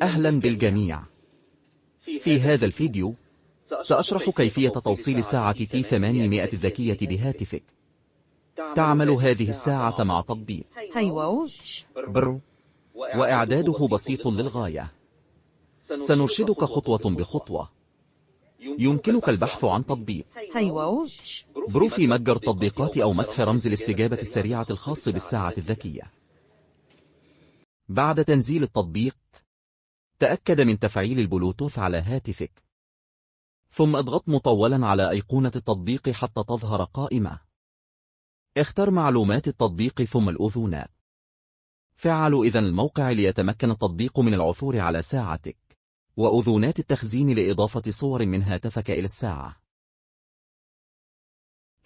أهلا بالجميع. في هذا الفيديو سأشرح كيفية توصيل الساعة T800 الذكية بهاتفك. تعمل هذه الساعة مع تطبيق برو، وإعداده بسيط للغاية. سنرشدك خطوة بخطوة. يمكنك البحث عن تطبيق برو في متجر تطبيقات أو مسح رمز الاستجابة السريعة الخاص بالساعة الذكية. بعد تنزيل التطبيق، تأكد من تفعيل البلوتوث على هاتفك، ثم اضغط مطولا على أيقونة التطبيق حتى تظهر قائمة. اختر معلومات التطبيق ثم الأذونات. فعل إذن الموقع ليتمكن التطبيق من العثور على ساعتك، وأذونات التخزين لإضافة صور من هاتفك إلى الساعة.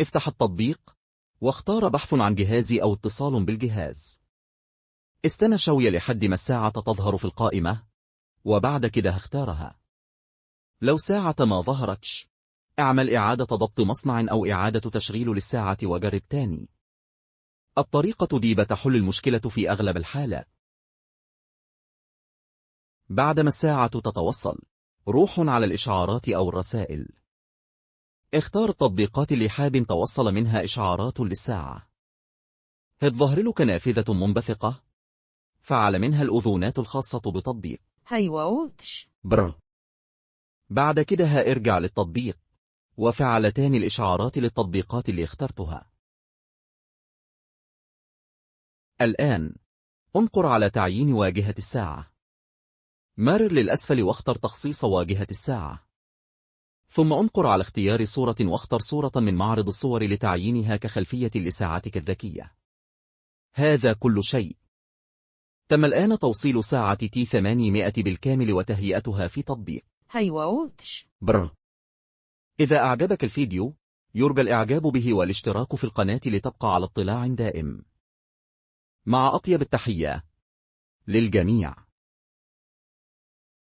افتح التطبيق، واختار بحث عن جهازي أو اتصال بالجهاز. استنى شوية لحد ما الساعة تظهر في القائمة، وبعد كده اختارها. لو ساعة ما ظهرتش، اعمل إعادة ضبط مصنع أو إعادة تشغيل للساعة وجرب تاني. الطريقة دي بتحل المشكلة في أغلب الحالات. بعدما الساعة تتوصل، روح على الإشعارات أو الرسائل. اختار التطبيقات اللي حاب توصل منها إشعارات للساعة. هتظهر لك نافذة منبثقة، فعل منها الأذونات الخاصة بتطبيق برو. بعد كده ارجع للتطبيق، وفعل تاني الإشعارات للتطبيقات اللي اخترتها. الآن انقر على تعيين واجهة الساعة. مرر للأسفل واختر تخصيص واجهة الساعة، ثم انقر على اختيار صورة واختر صورة من معرض الصور لتعيينها كخلفية لساعتك الذكية. هذا كل شيء. تم الآن توصيل ساعة T800 بالكامل وتهيئتها في تطبيق برو. إذا أعجبك الفيديو، يرجى الإعجاب به والاشتراك في القناة لتبقى على اطلاع دائم. مع أطيب التحية للجميع.